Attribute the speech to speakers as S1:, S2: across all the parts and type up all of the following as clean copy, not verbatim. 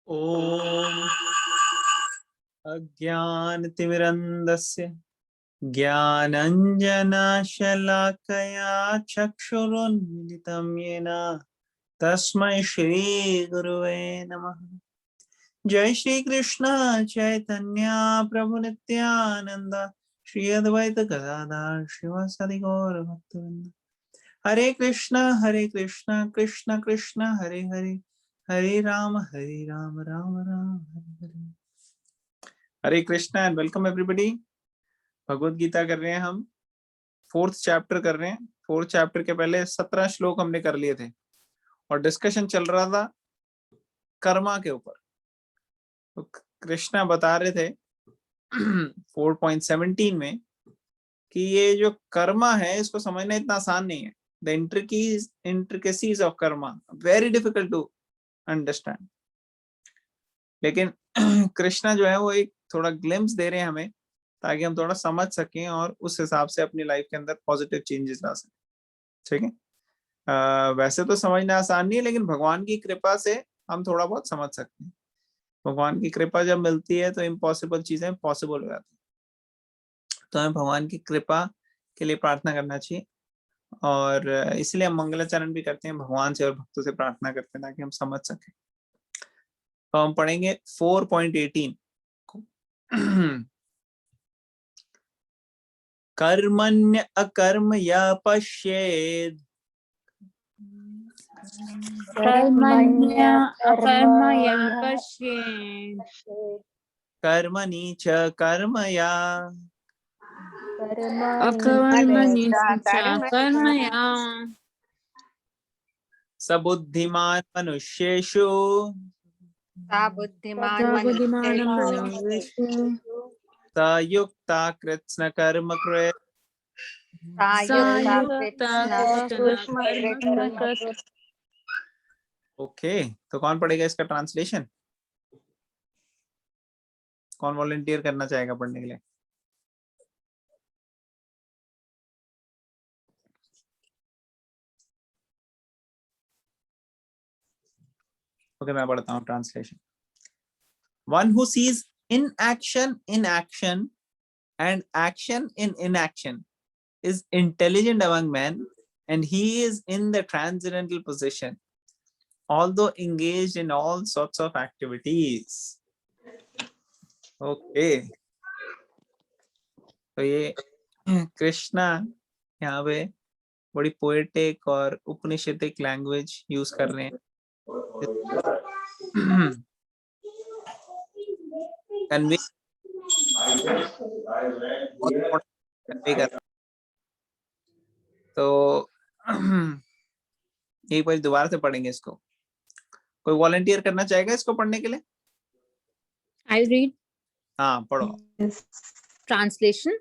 S1: ओम अज्ञानतिमिरन्धस्य ज्ञानञ्जनशलाकया चक्षुरुन्मिलितं येन तस्मै श्रीगुरुवे नमः। जय श्री कृष्ण चैतन्य प्रभु नित्यानंद श्री अद्वैत गदाधर श्रीवासादि गौर भक्तवृंद। हरे कृष्ण कृष्ण कृष्ण हरे हरे, हरे राम राम राम हरे हरे। हरे Krishna and welcome everybody. Bhagavad Gita कर रहे हैं हम, 4th चैप्टर कर रहे हैं। 4th चैप्टर के पहले 17 श्लोक हमने कर लिए थे और डिस्कशन चल रहा था कर्मा के ऊपर। तो कृष्णा बता रहे थे 4.17 में कि ये जो कर्मा है इसको समझना इतना आसान नहीं है। The intricacies of karma very difficult to understand. लेकिन कृष्णा जो है वो एक थोड़ा ग्लिम्स दे रहे हैं हमें ताकि हम थोड़ा समझ सकें और उस हिसाब से अपनी लाइफ के अंदर पॉजिटिव चेंजेस ला सकें। ठीक है, वैसे तो समझना आसान नहीं है, लेकिन भगवान की कृपा से हम थोड़ा बहुत समझ सकते हैं। भगवान की कृपा जब मिलती है तो इम्पॉसिबल चीजें पॉसिबल हो जाती है। तो हमें भगवान की कृपा के लिए प्रार्थना करना चाहिए और इसलिए हम मंगलाचरण भी करते हैं, भगवान से और भक्तों से प्रार्थना करते हैं ताकि हम समझ सकें। तो हम पढ़ेंगे 4.18 को। कर्मण्य अकर्म या पश्येद
S2: कर्मण्य अकर्म या पश्येत्
S1: कर्मणि च कर्म या
S2: अकर्मणि च कर्म या
S1: सबुद्धिमान मनुष्येषु
S2: बुद्धिमानं मनुष्येषु
S1: सयुक्ता कृत्स्न कर्म कृत्।
S2: सायुक्ता कृष्ण कर्म कृत्।
S1: ओके, तो कौन पढ़ेगा इसका ट्रांसलेशन? कौन वॉलंटियर करना चाहेगा पढ़ने के लिए? ओके, मैं पढ़ता हूँ translation. One who seize inaction and action in inaction is intelligent among men, and he is in the transcendental position, although engaged in all sorts of activities. Okay, तो ये कृष्णा यहाँ पे बड़ी पोएटिक और उपनिषदिक लैंग्वेज यूज कर रहे हैं। Convey कर। तो एक बार दोबारा से पढ़ेंगे इसको। कोई वॉलंटियर करना चाहेगा इसको पढ़ने के लिए?
S2: I'll read.
S1: हाँ, पढ़ो।
S2: Translation.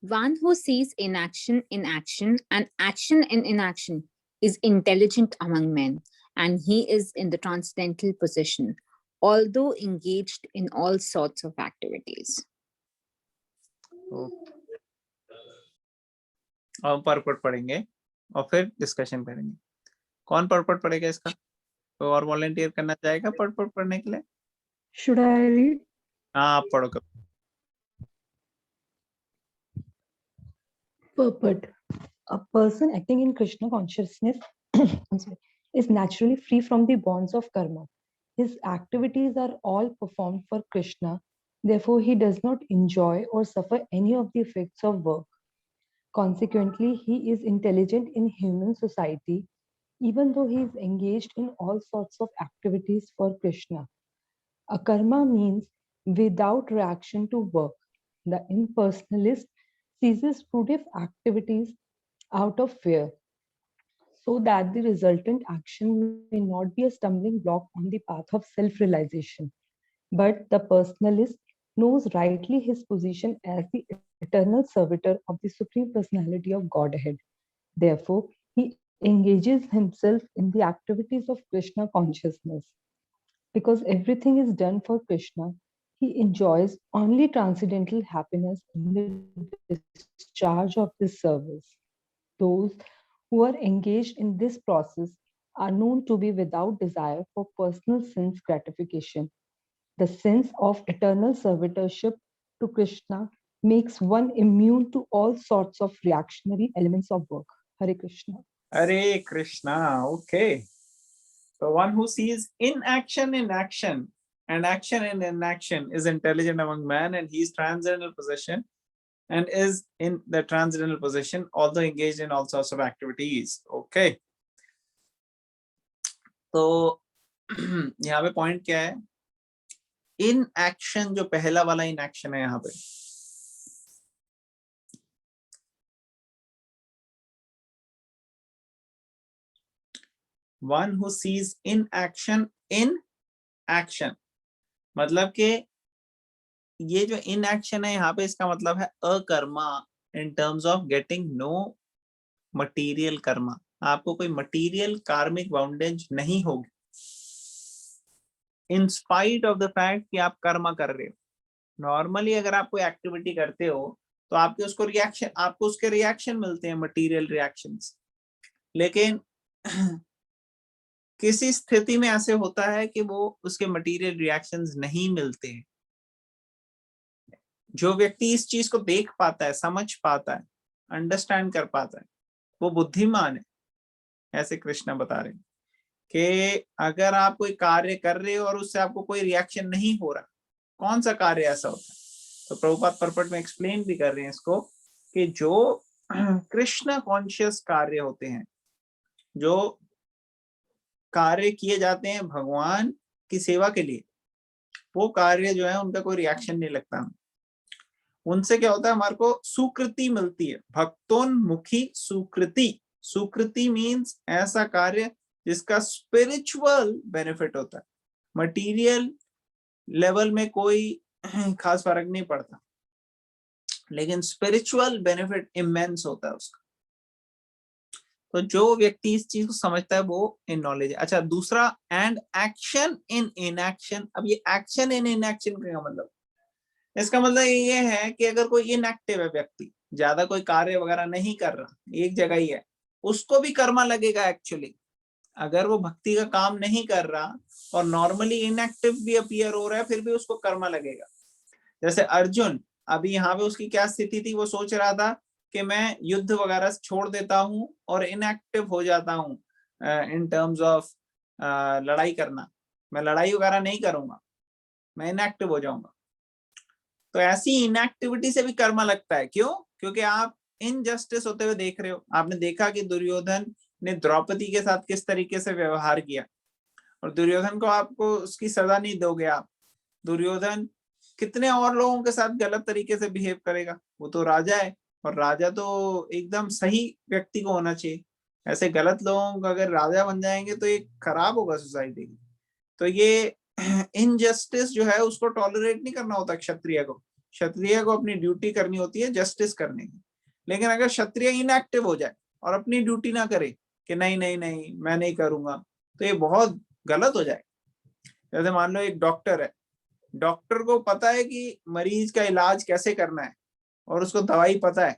S2: One who sees inaction in action and action in inaction is intelligent among men, and he is in the transcendental position, although engaged in all sorts of activities.
S1: और purport पढ़ेंगे और फिर discussion करेंगे। कौन purport पढ़ेगा इसका? तो और वॉलंटियर करना चाहेगा परपट पढ़ने के लिए?
S3: Should I read?
S1: हाँ, आप पढ़ो।
S3: Purport. A person acting in Krishna consciousness is naturally free from the bonds of karma. His activities are all performed for Krishna. Therefore, he does not enjoy or suffer any of the effects of work. Consequently, he is intelligent in human society, even though he is engaged in all sorts of activities for Krishna. Akarma means without reaction to work. The impersonalist ceases fruitive activities out of fear, so that the resultant action may not be a stumbling block on the path of self-realization. But the personalist knows rightly his position as the eternal servitor of the Supreme Personality of Godhead. Therefore, he engages himself in the activities of Krishna consciousness. Because everything is done for Krishna, he enjoys only transcendental happiness in the discharge of this service. Those who are engaged in this process are known to be without desire for personal sense gratification. The sense of eternal servitorship to Krishna makes one immune to all sorts of reactionary elements of work. Hare Krishna.
S1: Hare Krishna. Okay. The one who sees inaction in action and action in inaction is intelligent among men, and he is transcendental possession and is in the transcendental position, although engaged in all sorts of activities. Okay. तो यहाँ पे point क्या है? In action, जो पहला वाला in action है यहाँ पे, one who seize in action मतलब कि ये जो इन एक्शन है यहाँ पे, इसका मतलब है akarma in terms of getting no material karma. आपको कोई मटीरियल कार्मिक बाउंडेज नहीं होगी in spite of the fact कि आप कर्मा कर रहे हो। नॉर्मली अगर आप कोई एक्टिविटी करते हो तो आपको उसके रिएक्शन मिलते हैं, मटीरियल रिएक्शंस। लेकिन किसी स्थिति में ऐसे होता है कि वो उसके मटीरियल रिएक्शंस नहीं मिलते हैं। जो व्यक्ति इस चीज को देख पाता है, समझ पाता है, अंडरस्टैंड कर पाता है, वो बुद्धिमान है। ऐसे कृष्ण बता रहे हैं कि अगर आप कोई कार्य कर रहे हो और उससे आपको कोई रिएक्शन नहीं हो रहा, कौन सा कार्य ऐसा होता है? तो प्रभुपाद पर्पट में एक्सप्लेन भी कर रहे हैं इसको कि जो कृष्ण कॉन्शियस कार्य होते हैं, जो कार्य किए जाते हैं भगवान की सेवा के लिए, वो कार्य जो है उनका कोई रिएक्शन नहीं लगता। उनसे क्या होता है, हमारे को सुकृति मिलती है, भक्तोन्मुखी सुकृति। सुकृति मीन्स ऐसा कार्य जिसका स्पिरिचुअल बेनिफिट होता है। मटीरियल लेवल में कोई खास फर्क नहीं पड़ता, लेकिन स्पिरिचुअल बेनिफिट इमेंस होता है उसका। तो जो व्यक्ति इस चीज को समझता है वो इन नॉलेज है। अच्छा, दूसरा, एंड एक्शन इन इनएक्शन। अब ये एक्शन इन इनएक्शन का मतलब, इसका मतलब ये है कि अगर कोई इनएक्टिव है व्यक्ति, ज्यादा कोई कार्य वगैरह नहीं कर रहा, एक जगह ही है, उसको भी कर्मा लगेगा एक्चुअली। अगर वो भक्ति का काम नहीं कर रहा और नॉर्मली इनएक्टिव भी अपीयर हो रहा है, फिर भी उसको कर्मा लगेगा। जैसे अर्जुन, अभी यहाँ पे उसकी क्या स्थिति थी, वो सोच रहा था कि मैं युद्ध वगैरह छोड़ देता हूँ और इनएक्टिव हो जाता हूँ इन टर्म्स ऑफ लड़ाई करना, मैं लड़ाई वगैरह नहीं करूंगा, मैं इनएक्टिव हो जाऊंगा। तो ऐसी इनएक्टिविटी से भी कर्मा लगता है। क्यों? क्योंकि आप इनजस्टिस होते हुए देख रहे हो। आपने देखा कि दुर्योधन ने द्रौपदी के साथ किस तरीके से व्यवहार किया, और दुर्योधन को आपको उसकी सजा नहीं दोगे आप। दुर्योधन कितने और लोगों के साथ गलत तरीके से बिहेव करेगा। वो तो राजा है, और राजा तो एकदम सही व्यक्ति को होना चाहिए। ऐसे गलत लोगों का अगर राजा बन जाएंगे तो ये खराब होगा सोसाइटी की। तो ये इनजस्टिस जो है उसको टॉलरेट नहीं करना होता क्षत्रिय को। क्षत्रिय को अपनी ड्यूटी करनी होती है जस्टिस करने की। लेकिन अगर क्षत्रिय इनएक्टिव हो जाए और अपनी ड्यूटी ना करे कि नहीं नहीं नहीं मैं नहीं करूंगा, तो ये बहुत गलत हो जाए। जैसे मान लो एक डॉक्टर है, डॉक्टर को पता है कि मरीज का इलाज कैसे करना है और उसको दवाई पता है,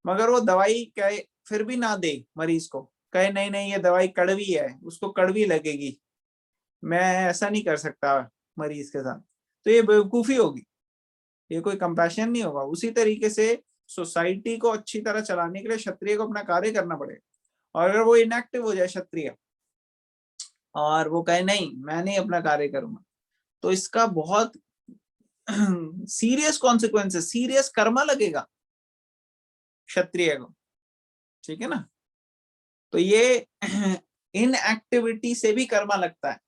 S1: मगर वो दवाई कहे फिर भी ना दे मरीज को, कहे नहीं नहीं ये दवाई कड़वी है, उसको कड़वी लगेगी, मैं ऐसा नहीं कर सकता मरीज के साथ, तो ये बेवकूफी होगी, ये कोई कंपैशन नहीं होगा। उसी तरीके से सोसाइटी को अच्छी तरह चलाने के लिए क्षत्रिय को अपना कार्य करना पड़ेगा। और अगर वो इनएक्टिव हो जाए क्षत्रिय और वो कहे नहीं मैं नहीं अपना कार्य करूंगा, तो इसका बहुत सीरियस कॉन्सिक्वेंसेस, सीरियस कर्मा लगेगा क्षत्रिय को। ठीक है ना? तो ये इनएक्टिविटी से भी कर्मा लगता है।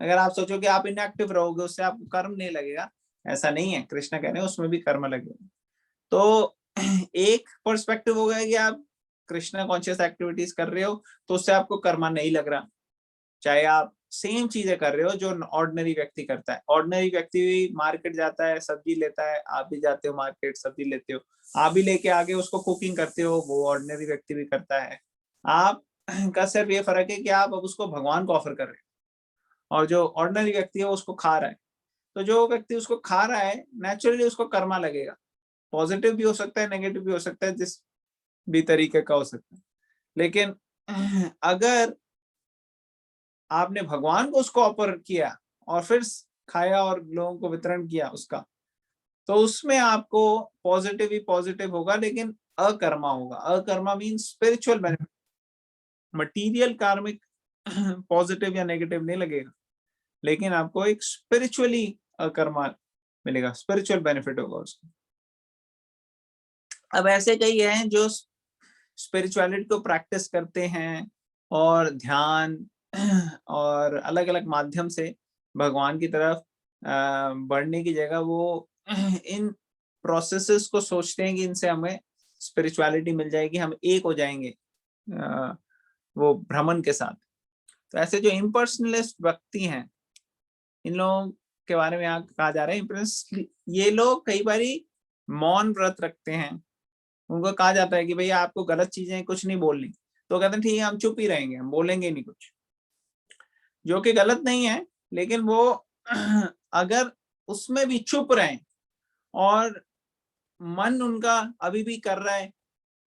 S1: अगर आप सोचो कि आप इनएक्टिव रहोगे उससे आपको कर्म नहीं लगेगा, ऐसा नहीं है। कृष्ण कह रहे हैं उसमें भी कर्म लगेगा। तो एक पर्सपेक्टिव हो गया कि आप कृष्ण कॉन्शियस एक्टिविटीज कर रहे हो तो उससे आपको कर्मा नहीं लग रहा, चाहे आप सेम चीजें कर रहे हो जो ऑर्डिनरी व्यक्ति करता है। ऑर्डिनरी व्यक्ति भी मार्केट जाता है, सब्जी लेता है, आप भी जाते हो मार्केट सब्जी लेते हो, आप भी लेके आगे उसको कुकिंग करते हो, वो ऑर्डिनरी व्यक्ति भी करता है। आप का सिर्फ ये फर्क है कि आप अब उसको भगवान को ऑफर कर रहे हो और जो ऑर्डिनरी व्यक्ति है वो उसको खा रहा है। तो जो व्यक्ति उसको खा रहा है नेचुरली उसको कर्मा लगेगा। पॉजिटिव भी हो सकता है, नेगेटिव भी हो सकता है, जिस भी तरीके का हो सकता है। लेकिन अगर आपने भगवान को उसको ऑफर किया और फिर खाया और लोगों को वितरण किया उसका, तो उसमें आपको पॉजिटिव ही पॉजिटिव होगा, लेकिन अकर्मा होगा। अकर्मा मीन्स स्पिरिचुअल बेनिफिट, मटीरियल कार्मिक पॉजिटिव या नेगेटिव नहीं लगेगा, लेकिन आपको एक स्पिरिचुअली अकर्मा मिलेगा, स्पिरिचुअल बेनिफिट होगा उसका। अब ऐसे कई हैं जो स्पिरिचुअलिटी को प्रैक्टिस करते हैं और ध्यान और अलग अलग माध्यम से भगवान की तरफ बढ़ने की जगह वो इन प्रोसेसेस को सोचते हैं कि इनसे हमें स्पिरिचुअलिटी मिल जाएगी, हम एक हो जाएंगे वो भ्रमण के साथ। तो ऐसे जो इम्पर्सनलिस्ट व्यक्ति हैं, इन लोगों के बारे में यहाँ कहा जा रहा है, ये लोग कई बारी मौन व्रत रखते हैं। उनको कहा जाता है कि भैया आपको गलत चीजें कुछ नहीं बोलनी, तो कहते हैं ठीक है हम चुप ही रहेंगे, हम बोलेंगे नहीं कुछ, जो कि गलत नहीं है, लेकिन वो अगर उसमें भी चुप रहें और मन उनका अभी भी कर रहा है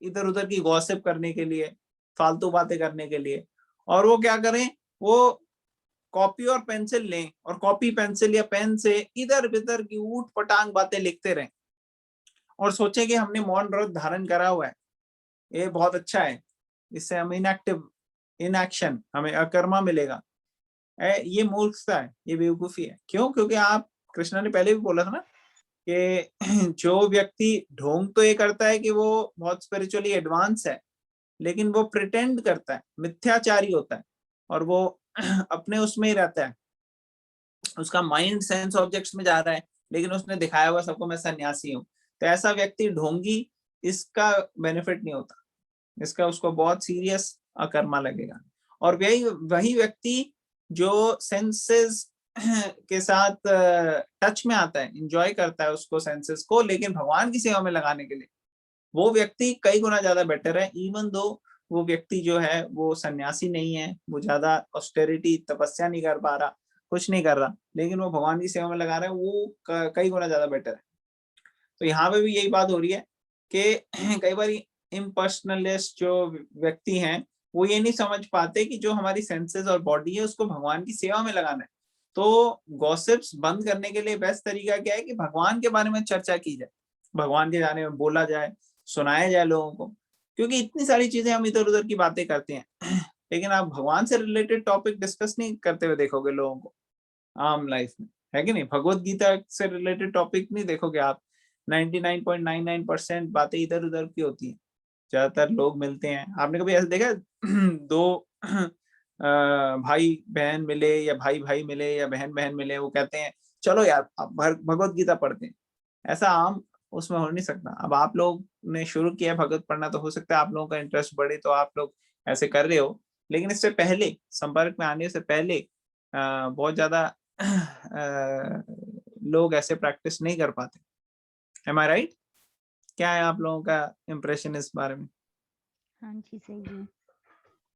S1: इधर उधर की गॉसिप करने के लिए, फालतू बातें करने के लिए, और वो क्या करें, वो कॉपी और पेंसिल लें और कॉपी पेंसिल या पेन से इधर उधर की ऊट पटांग बातें लिखते रहें और सोचे कि हमने मौन व्रत धारण करा हुआ है, ये बहुत अच्छा है, इससे हम इनएक्शन, हमें अकर्मा मिलेगा। ये मूर्खता है, ये बेवकूफी है। क्यों? क्योंकि आप, कृष्णा ने पहले भी बोला था ना कि जो व्यक्ति ढोंग तो ये करता है कि वो बहुत स्पिरिचुअली एडवांस है, लेकिन वो प्रिटेंड करता है, मिथ्याचारी होता है, और वो अपने उसमें ही रहता है, उसका माइंड सेंस ऑब्जेक्ट्स में जा रहा है, लेकिन उसने दिखाया हुआ सबको मैं सन्यासी हूँ। तो ऐसा व्यक्ति ढोंगी, इसका बेनिफिट नहीं होता, इसका उसको बहुत सीरियस अकर्मा लगेगा। और वही व्यक्ति जो सेंसेस के साथ टच में आता है, एंजॉय करता है उसको, सेंसेस को, लेकिन भगवान की सेवा में लगाने के लिए, वो व्यक्ति कई गुना ज्यादा बेटर है। इवन दो वो व्यक्ति जो है वो सन्यासी नहीं है, वो ज्यादा ऑस्टेरिटी तपस्या नहीं कर पा रहा, कुछ नहीं कर रहा, लेकिन वो भगवान की सेवा में लगा रहा है, वो कई गुना ज्यादा बेटर है। तो यहाँ पे भी यही बात हो रही है कि कई बार इम्पर्सनलिस्ट जो व्यक्ति हैं, वो ये नहीं समझ पाते कि जो हमारी सेंसेस और बॉडी है उसको भगवान की सेवा में लगाना है। तो गॉसिप्स बंद करने के लिए बेस्ट तरीका क्या है कि भगवान के बारे में चर्चा की जाए, भगवान के बारे में बोला जाए, सुनाया जाए लोगों को, क्योंकि इतनी सारी चीजें हम इधर उधर की बातें करते हैं, लेकिन आप भगवान से रिलेटेड टॉपिक डिस्कस नहीं करते हुए देखोगे लोगों को आम लाइफ में, है कि नहीं? भगवत गीता से रिलेटेड टॉपिक नहीं देखोगे आप। 99.99% बातें इधर उधर की होती हैं। ज्यादातर लोग मिलते हैं, आपने कभी ऐसा देखा दो भाई बहन मिले या भाई भाई मिले या बहन बहन मिले, वो कहते हैं चलो यार अब भगवत गीता पढ़ते हैं? ऐसा आम उसमें हो नहीं सकता। अब आप लोग ने शुरू किया भगवत पढ़ना, तो हो सकता है आप लोगों का इंटरेस्ट बढ़े, तो आप लोग ऐसे कर रहे हो, लेकिन इससे पहले, संपर्क में आने से पहले बहुत ज्यादा लोग ऐसे प्रैक्टिस नहीं कर पाते। Am I right? क्या है आप लोगों का इम्प्रेशन इस बारे में?
S4: हाँ जी सही है।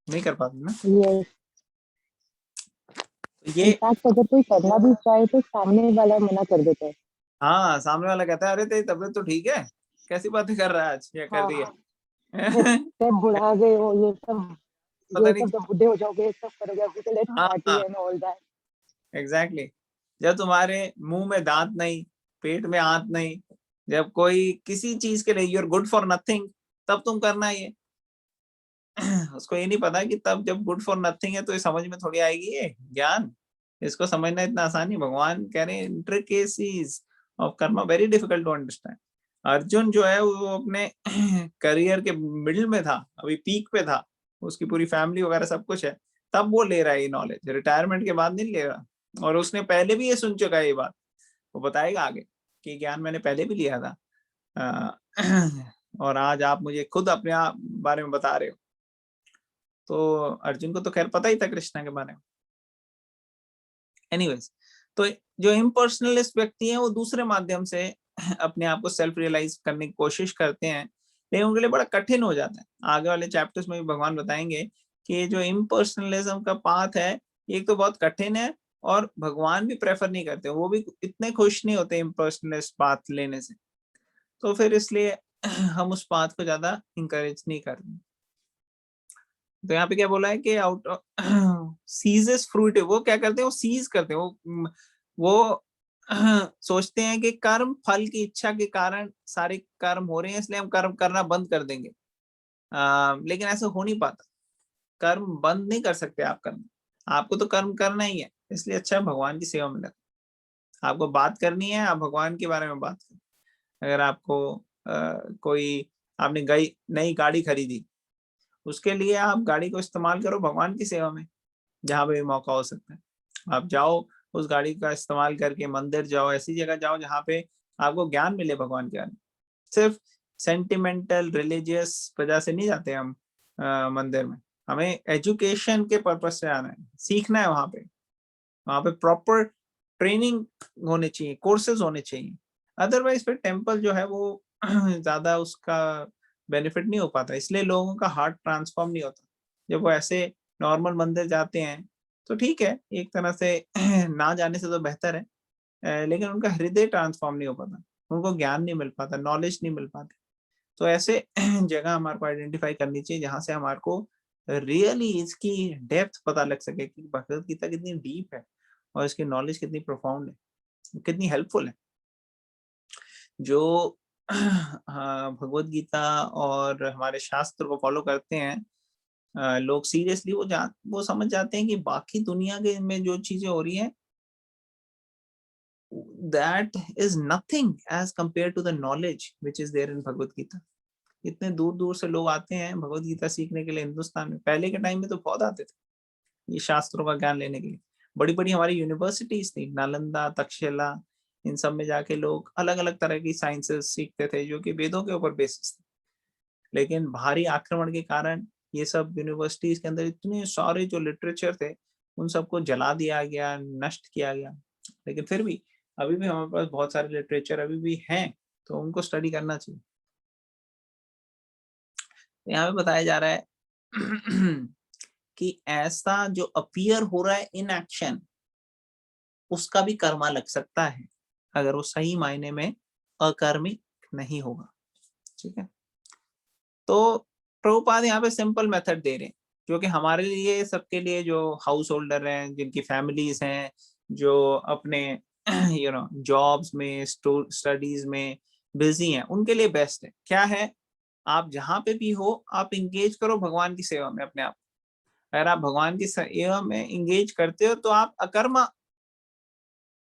S1: नहीं कर पाते ना
S4: यस,
S1: ये।
S4: इनफैक्ट अगर कोई करना भी चाहे तो सामने वाला मना कर देता है।
S1: हाँ, सामने वाला कहता है अरे तेरी तबीयत तो ठीक है, कैसी बातें कर रहा है आज या कर रही है।
S4: जब बुढ़ा गए हो
S1: पता
S4: ये
S1: नहीं।
S4: सब जब बुढ़े हो जाओगे सब करोगे, लेट्स
S1: हाँ
S4: party and all that.
S1: Exactly. जब तुम्हारे मुंह में दांत नहीं, पेट में आंत नहीं, जब कोई किसी चीज के लिए you are good for nothing, तब तुम करना ये। उसको ये नहीं पता कि तब जब गुड फॉर नथिंग है तो ये समझ में थोड़ी आएगी ये ज्ञान, इसको समझना इतना आसान नहीं। भगवान कह रहे हैं intricacies of karma very difficult to understand. Arjun जो है वो अपने करियर के मिडिल में था, अभी पीक पे था, उसकी पूरी फैमिली वगैरह सब कुछ है, तब वो ले रहा है ये नॉलेज, रिटायरमेंट के बाद नहीं ले रहा। और उसने पहले भी ये सुन चुका है ये बात, वो बताएगा आगे कि ज्ञान मैंने पहले भी लिया था। और आज आप मुझे खुद अपने आप बारे में बता रहे हो। तो अर्जुन को तो खैर पता ही था कृष्णा के बारे में। एनीवेज, तो जो इम्पर्सनलिस्ट व्यक्ति हैं वो दूसरे माध्यम से अपने आप को सेल्फ रियलाइज करने की कोशिश करते हैं, लेकिन उनके लिए बड़ा कठिन हो जाता है। आगे वाले चैप्टर्स में भी भगवान बताएंगे कि जो इम्पर्सनलिज्म का पाथ है एक तो बहुत कठिन है, और भगवान भी प्रेफर नहीं करते, वो भी इतने खुश नहीं होते इम्पर्सनलिस्ट पाथ लेने से। तो फिर इसलिए हम उस पाथ को ज्यादा इंकरेज नहीं करते। तो यहाँ पे क्या बोला है कि आउट सीजेस फ्रूट, वो क्या करते हैं, वो सीज करते हैं, वो सोचते हैं कि कर्म फल की इच्छा के कारण सारे कर्म हो रहे हैं, इसलिए हम कर्म करना बंद कर देंगे। लेकिन ऐसा हो नहीं पाता, कर्म बंद नहीं कर सकते आप कर्म, आपको तो कर्म करना ही है। इसलिए अच्छा भगवान की सेवा में लगे, आपको बात करनी है, आप भगवान के बारे में बात करें। अगर आपको कोई आपने नई गाड़ी खरीदी, उसके लिए आप गाड़ी को इस्तेमाल करो भगवान की सेवा में, जहां पे भी मौका हो सकता है। आप जाओ उस गाड़ी का इस्तेमाल करके मंदिर जाओ, ऐसी जगह जाओ जहाँ पे आपको ज्ञान मिले भगवान के बारे में। सिर्फ सेंटिमेंटल रिलीजियस वजह से नहीं जाते हम मंदिर में, हमें एजुकेशन के पर्पज से आना है, सीखना है। वहाँ पे प्रॉपर ट्रेनिंग होने चाहिए, कोर्सेज होने चाहिए। अदरवाइज फिर टेम्पल जो है वो ज्यादा उसका बेनिफिट नहीं हो पाता, इसलिए लोगों का हार्ट ट्रांसफॉर्म नहीं होता। जब वो ऐसे नॉर्मल मंदिर जाते हैं तो ठीक है, एक तरह से ना जाने से तो बेहतर है, लेकिन उनका हृदय ट्रांसफॉर्म नहीं हो पाता, उनको ज्ञान नहीं मिल पाता, नॉलेज नहीं मिल पाती। तो ऐसे जगह हमारे को आइडेंटिफाई करनी चाहिए जहां से हमारे को रियली इसकी डेप्थ पता लग सके कि भगवत गीता कितनी डीप है और इसकी नॉलेज कितनी प्रोफाउंड है, कितनी हेल्पफुल है। जो भगवत गीता और हमारे शास्त्र को फॉलो करते हैं लोग, सीरियसली वो समझ जाते हैं कि बाकी दुनिया के में जो चीजें हो रही हैं, that is nothing as compared to the knowledge which is there in Bhagavad Gita. इतने दूर दूर से लोग आते हैं भगवत गीता सीखने के लिए हिंदुस्तान में। पहले के टाइम में तो बहुत आते थे ये शास्त्रों का ज्ञान लेने के लिए। बड़ी बड़ी हमारी यूनिवर्सिटीज थी, नालंदा, तक्षशिला, इन सब में जाके लोग अलग अलग तरह की साइंसेस सीखते थे जो कि वेदों के ऊपर बेसिस थे। लेकिन भारी आक्रमण के कारण ये सब यूनिवर्सिटीज के अंदर इतने सारे जो लिटरेचर थे उन सबको जला दिया गया, नष्ट किया गया। लेकिन फिर भी अभी भी हमारे पास बहुत सारे लिटरेचर अभी भी हैं, तो उनको स्टडी करना चाहिए। यहाँ पे बताया जा रहा है कि ऐसा जो अपीयर हो रहा है इन एक्शन, उसका भी कर्मा लग सकता है अगर वो सही मायने में अकर्मिक नहीं होगा। ठीक है, तो प्रभुपाद यहाँ पे सिंपल मेथड दे रहे हैं जो कि हमारे लिए, सबके लिए, जो हाउस होल्डर हैं, जिनकी फैमिलीज हैं, जो अपने जॉब्स में, स्टडीज में बिजी हैं, उनके लिए बेस्ट है। क्या है, आप जहां पे भी हो आप इंगेज करो भगवान की सेवा में अपने आप। अगर आप भगवान की सेवा में इंगेज करते हो तो आप अकर्मा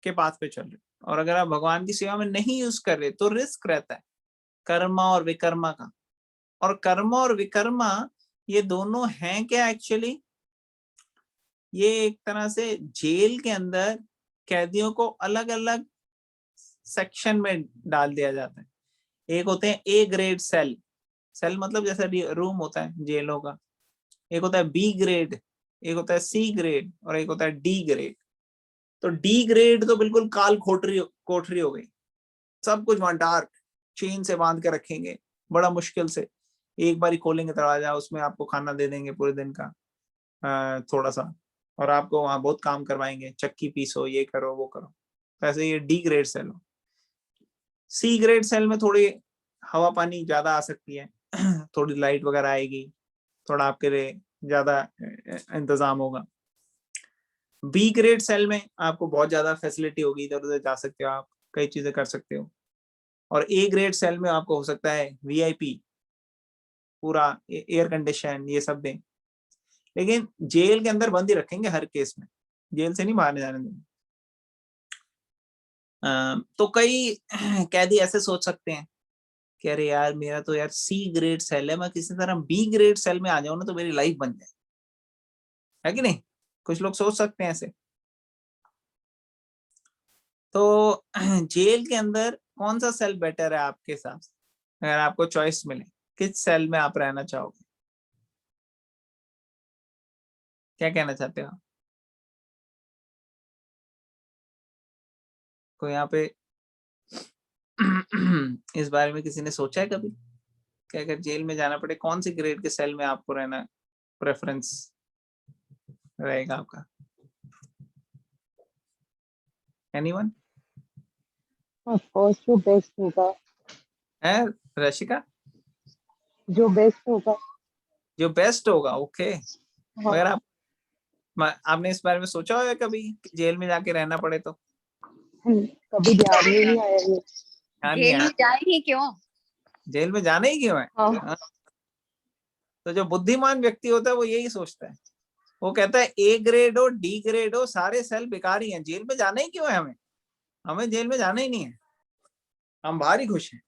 S1: के पाथ पे चल रहे हो, और अगर आप भगवान की सेवा में नहीं यूज कर रहे तो रिस्क रहता है कर्मा और विकर्मा का। और कर्मा और विकर्मा ये दोनों हैं क्या एक्चुअली, ये एक तरह से जेल के अंदर कैदियों को अलग अलग सेक्शन में डाल दिया जाता है। एक होते हैं ए ग्रेड सेल, सेल मतलब जैसा रूम होता है जेलों का। एक होता है बी ग्रेड, एक होता है सी ग्रेड, और एक होता है डी ग्रेड। तो डी ग्रेड तो बिल्कुल काल कोठरी हो गई, सब कुछ वहां डार्क, चेन से बांध के रखेंगे, बड़ा मुश्किल से एक बार ही खोलेंगे दरवाजा, उसमें आपको खाना दे देंगे पूरे दिन का थोड़ा सा, और आपको वहां बहुत काम करवाएंगे, चक्की पीसो, ये करो वो करो। वैसे ये डी ग्रेड सेल हो। सी ग्रेड सेल में थोड़ी हवा पानी ज्यादा आ सकती है, थोड़ी लाइट वगैरह आएगी, थोड़ा आपके लिए ज्यादा इंतजाम होगा। बी ग्रेड सेल में आपको बहुत ज्यादा फैसिलिटी होगी, इधर उधर जा सकते हो आप, कई चीजें कर सकते हो। और ए ग्रेड सेल में आपको हो सकता है वीआईपी, पूरा एयर कंडीशन ये सब दें। लेकिन जेल के अंदर बंद ही रखेंगे हर केस में, जेल से नहीं बाहर जाने देंगे। तो कई कैदी ऐसे सोच सकते हैं कि अरे यार मेरा तो यार सी ग्रेड सेल है, मैं किसी तरह बी ग्रेड सेल में आ जाऊं ना तो मेरी लाइफ बन जाए, है कि नहीं? कुछ लोग सोच सकते हैं ऐसे। तो जेल के अंदर कौन सा सेल बेटर है आपके हिसाब से, अगर आपको चॉइस मिले किस सेल में आप रहना चाहोगे? क्या कहना चाहते हो? कोई यहाँ पे इस बारे में किसी ने सोचा है कभी कि अगर जेल में जाना पड़े कौन सी ग्रेड के सेल में आपको रहना प्रेफरेंस रहेगा आपका? एनीवन?
S4: ऑफ कोर्स जो बेस्ट होगा,
S1: है रशिका?
S4: जो बेस्ट होगा।
S1: जो बेस्ट होगा, ओके।
S4: हाँ,
S1: मगर आप आपने इस बारे में सोचा होगा कभी कि जेल में जाके रहना पड़े तो?
S4: कभी ध्यान में नहीं आया ये।
S1: ध्यान नहीं
S2: जेल
S1: आया?
S2: में जाएंगे क्यों?
S1: जेल में जाना ही क्यों है?
S4: हाँ
S1: हाँ? तो जो बुद्धिमान व्यक्ति होता है वो यही सोचता है, वो कहता है ए ग्रेड हो डी ग्रेड हो सारे सेल बेकार ही हैं, जेल में जाना ही क्यों है हमें? हमें जेल में जाना ही नहीं है, हम बाहर ही खुश हैं,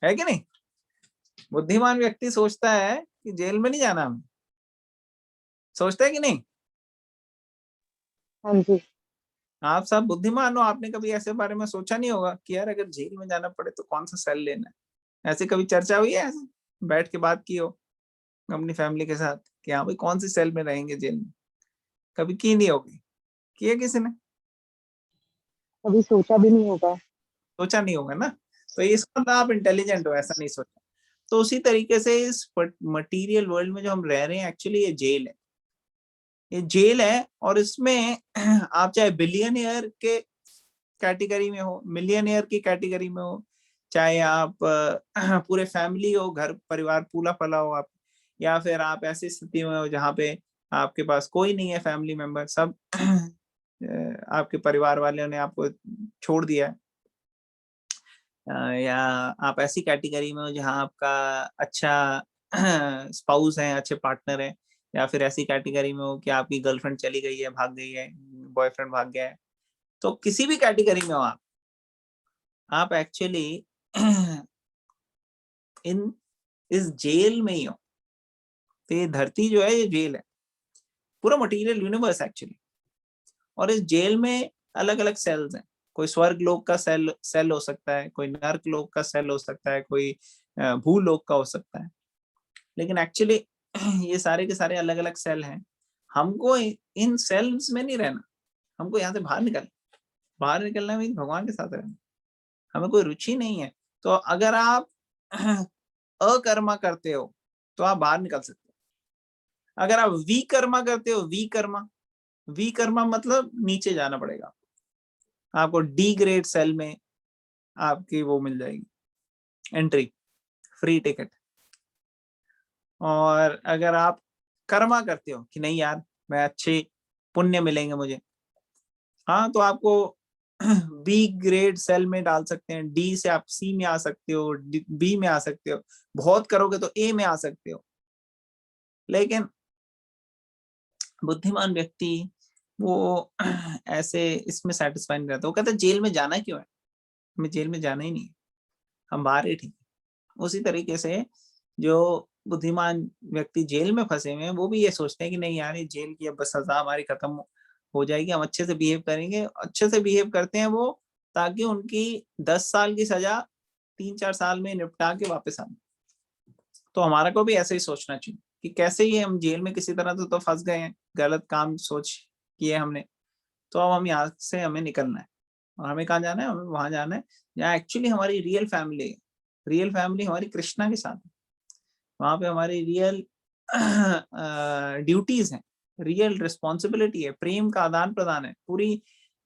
S1: है कि नहीं? बुद्धिमान व्यक्ति सोचता है कि जेल में नहीं जाना हमें, सोचता है कि नहीं?
S4: हाँ जी।
S1: आप सब बुद्धिमान हो, आपने कभी ऐसे बारे में सोचा नहीं होगा कि यार अगर जेल में जाना पड़े तो कौन सा सेल लेना है? ऐसे कभी चर्चा हुई है, ऐसे बैठ के बात की हो अपनी फैमिली के साथ कि हाँ भाई कौन सी सेल में रहेंगे जेल में? कभी की नहीं होगी? की है किसी ने?
S4: कभी सोचा भी नहीं होगा।
S1: सोचा नहीं होगा ना, तो इसका मतलब आप इंटेलिजेंट हो, ऐसा नहीं सोचा। तो उसी तरीके से इस मटेरियल वर्ल्ड में जो हम रह रहे हैं एक्चुअली ये जेल है, ये जेल है। और इसमें आप चाहे बिलियनियर के कैटेगरी में हो, मिलियनियर की कैटेगरी में हो, चाहे आप पूरे फैमिली हो, घर परिवार पूरा पला हो आप, या फिर आप ऐसी स्थिति में हो जहाँ पे आपके पास कोई नहीं है फैमिली मेंबर, सब आपके परिवार वालों ने आपको छोड़ दिया है, या आप ऐसी कैटेगरी में हो जहाँ आपका अच्छा स्पाउस है, अच्छे पार्टनर है, या फिर ऐसी कैटेगरी में हो कि आपकी गर्लफ्रेंड चली गई है, भाग गई है, बॉयफ्रेंड भाग गया है, तो किसी भी कैटेगरी में हो आप एक्चुअली इन इस जेल में ही हो। तो ये धरती जो है ये जेल है, पूरा मटेरियल यूनिवर्स एक्चुअली। और इस जेल में अलग अलग सेल्स हैं, कोई स्वर्ग लोक का सेल हो सकता है, कोई नर्क लोक का सेल हो सकता है, कोई भूलोक का हो सकता है, लेकिन एक्चुअली ये सारे के सारे अलग अलग सेल हैं। हमको इन सेल्स में नहीं रहना, हमको यहाँ से बाहर निकलना मीन भगवान के साथ रहना, हमें कोई रुचि नहीं है। तो अगर आप अकर्मा करते हो तो आप बाहर निकल सकते हो। अगर आप विकर्मा करते हो, विकर्मा मतलब नीचे जाना पड़ेगा आपको, डी ग्रेड सेल में आपकी वो मिल जाएगी एंट्री, फ्री टिकट। और अगर आप कर्मा करते हो कि नहीं यार मैं अच्छे पुण्य मिलेंगे मुझे, हाँ, तो आपको बी ग्रेड सेल में डाल सकते हैं, डी से आप सी में आ सकते हो, बी में आ सकते हो, बहुत करोगे तो ए में आ सकते हो। लेकिन बुद्धिमान व्यक्ति वो ऐसे इसमें सेटिस्फाई नहीं रहता, वो कहता है जेल में जाना क्यों है, हमें जेल में जाना ही नहीं है, हम बाहर ही ठीक है। उसी तरीके से जो बुद्धिमान व्यक्ति जेल में फंसे हुए हैं वो भी ये सोचते हैं कि नहीं यार ये जेल की अब बस सजा हमारी खत्म हो जाएगी, हम अच्छे से बिहेव करेंगे, अच्छे से बिहेव करते हैं वो, ताकि उनकी 10 साल की सजा 3-4 साल में निपटा के वापस आए। तो हमारा को भी ऐसे ही सोचना चाहिए कि कैसे ही हम जेल में किसी तरह तो फंस गए हैं, गलत काम सोच किए हमने, तो अब हम यहाँ से हमें निकलना है। और हमें कहाँ जाना है? हमें वहां जाना है जहाँ एक्चुअली हमारी रियल फैमिली है। रियल फैमिली हमारी कृष्णा के साथ है, वहां पे हमारी रियल ड्यूटीज हैं, रियल रिस्पॉन्सिबिलिटी है, प्रेम का आदान प्रदान है, पूरी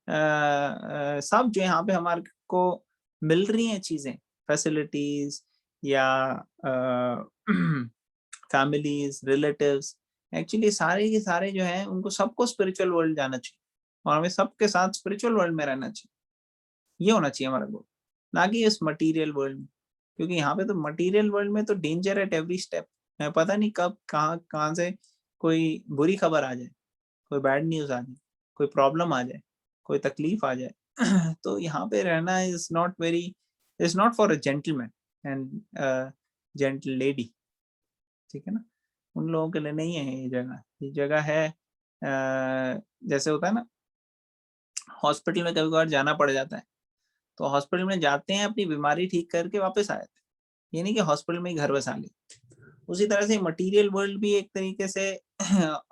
S1: सब जो यहाँ पे हमारे को मिल रही हैं चीजें, फैसिलिटीज या फैमिलीज, रिलेटिव्स, एक्चुअली सारे के सारे जो हैं उनको सबको स्पिरिचुअल वर्ल्ड जाना चाहिए और हमें सबके साथ स्पिरिचुअल वर्ल्ड में रहना चाहिए। ये होना चाहिए हमारा गोल, ना कि इस मटेरियल वर्ल्ड में, क्योंकि यहाँ पे तो मटेरियल वर्ल्ड में तो डेंजर एट एवरी स्टेप है, पता नहीं कब कहाँ से कोई बुरी खबर आ जाए, कोई बैड न्यूज आ जाए, कोई प्रॉब्लम आ जाए, कोई तकलीफ आ जाए। तो यहाँ पे रहना is not for a gentleman and gentle lady, ठीक है ना, उन लोगों के लिए नहीं है ये जगह। ये जगह है जैसे होता है ना हॉस्पिटल में कभी कभार जाना पड़ जाता है, तो हॉस्पिटल में जाते हैं अपनी बीमारी ठीक करके वापस आ जाते हैं, ये नहीं कि हॉस्पिटल में ही घर बसा ले। उसी तरह से मटेरियल वर्ल्ड भी एक तरीके से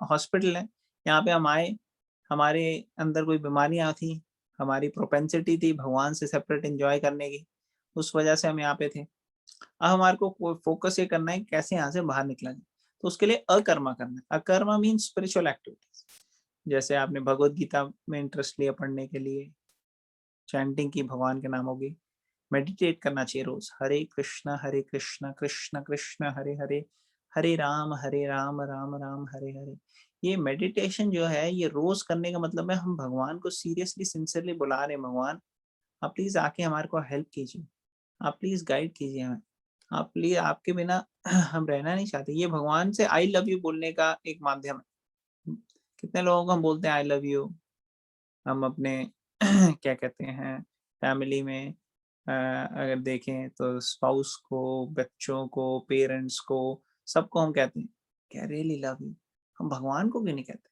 S1: हॉस्पिटल है। यहाँ पे हम आए, हमारे अंदर कोई बीमारियां थी, हमारी प्रोपेंसिटी थी भगवान से सेपरेट एंजॉय करने की, उस वजह से हम यहाँ पे थे। अब हमारे को फोकस ये करना है कैसे यहाँ से बाहर निकला जाए, तो उसके लिए अकर्मा करना है। अकर्मा मीन स्पिरिचुअल एक्टिविटीज, जैसे आपने भगवत गीता में इंटरेस्ट लिया पढ़ने के लिए, चैंटिंग की भगवान के नामों की, मेडिटेट करना चाहिए रोज, हरे कृष्णा कृष्ण कृष्ण हरे हरे, हरे राम राम राम हरे हरे, ये मेडिटेशन जो है ये रोज करने का मतलब है हम भगवान को सीरियसली सिंसियरली बुला रहे हैं, भगवान आप प्लीज आके हमारे को हेल्प कीजिए, आप प्लीज गाइड कीजिए हमें, आप प्लीज आपके बिना हम रहना नहीं चाहते। ये भगवान से आई लव यू बोलने का एक माध्यम है। कितने लोगों को हम बोलते हैं आई लव यू, हम अपने क्या कहते हैं फैमिली में अगर देखें तो स्पाउस को, बच्चों को, पेरेंट्स को, सबको हम कहते हैं कि आई रियली लव यू। हम भगवान को क्यों नहीं कहते?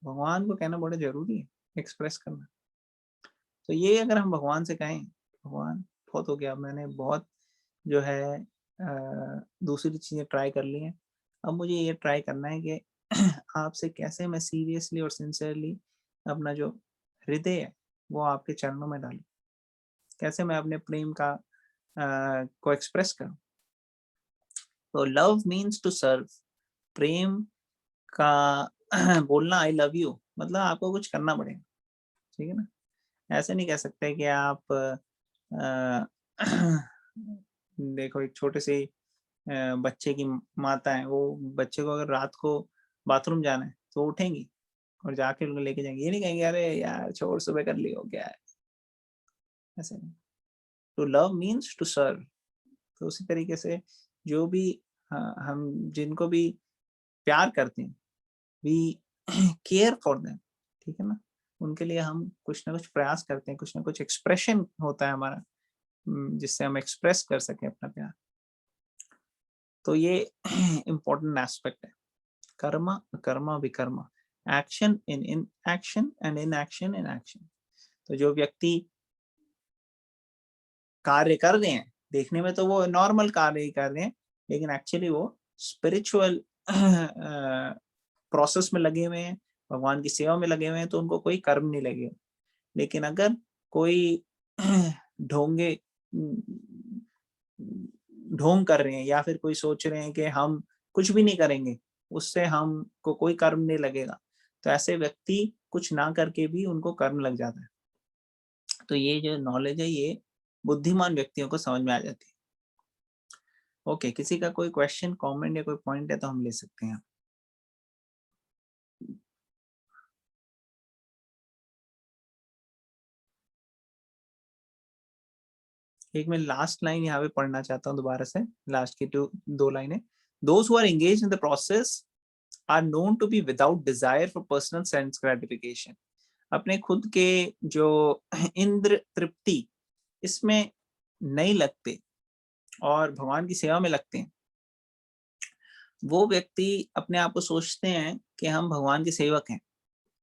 S1: भगवान को कहना बड़ा जरूरी है, एक्सप्रेस करना। तो ये अगर हम भगवान से कहें भगवान बहुत हो गया, मैंने बहुत जो है दूसरी चीजें ट्राई कर ली हैं, अब मुझे ये ट्राई करना है कि आपसे कैसे मैं सीरियसली और सिंसियरली अपना जो हृदय है वो आपके चरणों में डालूं, कैसे मैं अपने प्रेम का को एक्सप्रेस करूं। तो लव मीन्स टू सर्व, प्रेम का बोलना आई लव यू मतलब आपको कुछ करना पड़ेगा, ठीक है ना। ऐसे नहीं कह सकते कि आप देखो एक छोटे से बच्चे की माता है, वो बच्चे को अगर रात को बाथरूम जाना है तो उठेंगी और जाके उनको लेके जाएंगे, ये नहीं कहेंगे अरे यार छोड़ सुबह कर लियो क्या है, ऐसे नहीं। To love means to serve. तो उसी तरीके से जो भी हम जिनको भी प्यार करते हैं वी केयर फॉर देम, ठीक है ना, उनके लिए हम कुछ ना कुछ प्रयास करते हैं, कुछ ना कुछ एक्सप्रेशन होता है हमारा जिससे हम एक्सप्रेस कर सकें अपना प्यार। तो ये इम्पोर्टेंट एस्पेक्ट है। Karma karma vikarma, action in action and in action in action. तो जो व्यक्ति कार्य कर रहे हैं, देखने में तो वो नॉर्मल कार्य ही कर रहे हैं, लेकिन एक्चुअली वो स्पिरिचुअल प्रोसेस में लगे हुए हैं, भगवान की सेवा में लगे हुए हैं, तो उनको कोई कर्म नहीं लगेगा। लेकिन अगर कोई ढोंगे ढोंग कर रहे हैं या फिर कोई सोच रहे हैं कि हम कुछ भी नहीं करेंगे, उससे हमको कोई कर्म नहीं लगेगा, तो ऐसे व्यक्ति कुछ ना करके भी उनको कर्म लग जाता है। तो ये जो नॉलेज है ये बुद्धिमान व्यक्तियों को समझ में आ जाती है। ओके, किसी का कोई क्वेश्चन, कमेंट या कोई पॉइंट है तो हम ले सकते हैं। एक मैं लास्ट लाइन यहाँ पे पढ़ना चाहता हूँ दोबारा से, लास्ट की दो लाइनें। Those who are engaged in the process are known to be without desire for personal sense gratification. अपने खुद के जो इंद्र तृप्ति इसमें नहीं लगते और भगवान की सेवा में लगते हैं, वो व्यक्ति अपने आप को सोचते हैं कि हम भगवान के सेवक हैं।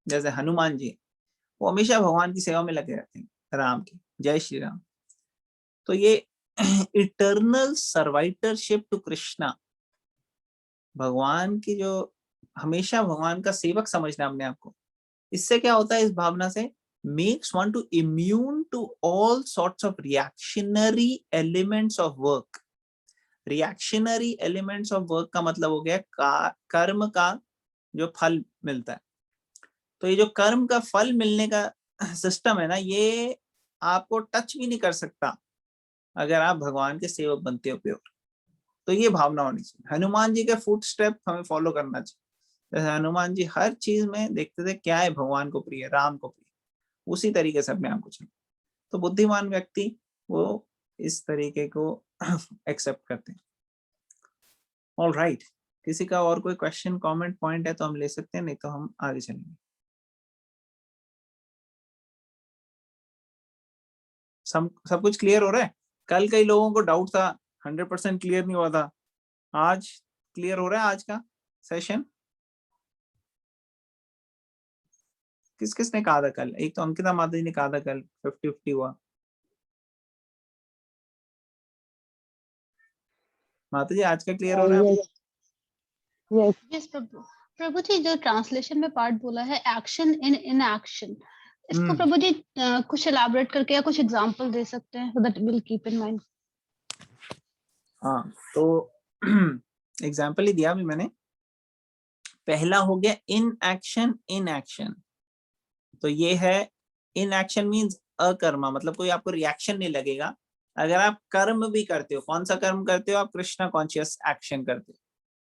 S1: जैसे हनुमान जी, वो हमेशा भगवान की सेवा में लगे रहते हैं, राम की, जय श्री राम। तो ये इटर्नल सर्वाइटरशिप टू कृष्णा, भगवान की जो हमेशा भगवान का सेवक समझना अपने आप को, इससे क्या होता है, इस भावना से makes one to immune to all sorts of reactionary elements of work. Reactionary elements of work का मतलब हो गया कर्म का जो फल मिलता है। तो ये जो कर्म का फल मिलने का सिस्टम है ना, ये आपको टच भी नहीं कर सकता अगर आप भगवान के सेवक बनते हो प्योर। तो ये भावना होनी चाहिए। हनुमान जी के फुट स्टेप हमें फॉलो करना चाहिए। जैसे हनुमान जी हर चीज में देखते थे क्या है भगवान को प्रिय, राम को प्रिय, उसी तरीके से अपने आप को चलो। तो बुद्धिमान व्यक्ति वो इस तरीके को एक्सेप्ट करते हैं। ऑल राइट, किसी का और कोई क्वेश्चन, कमेंट, पॉइंट है तो हम ले सकते हैं, नहीं तो हम आगे चलेंगे। सब कुछ क्लियर हो रहा है? कल कई लोगों को डाउट था, 100% क्लियर नहीं हुआ था, आज क्लियर हो रहा है आज का सेशन? किस किसने कहा था कल? एक तो अंकिता माता जी ने कहा था कल 50-50 हुआ। माता जी आज का क्लियर हो रहा है?
S5: यस प्रभु जी, जो ट्रांसलेशन में पार्ट बोला है एक्शन इन एक्शन, इसको प्रभु जी कुछ एलाबोरेट करके या कुछ एग्जांपल दे सकते हैं so that will keep in mind.
S1: हाँ, तो एग्जांपल ही दिया भी मैंने। पहला हो गया इन एक्शन। तो ये है इन एक्शन मीन्स अकर्मा, मतलब कोई आपको रिएक्शन नहीं लगेगा अगर आप कर्म भी करते हो। कौन सा कर्म करते हो आप? कृष्णा कॉन्शियस एक्शन करते हो।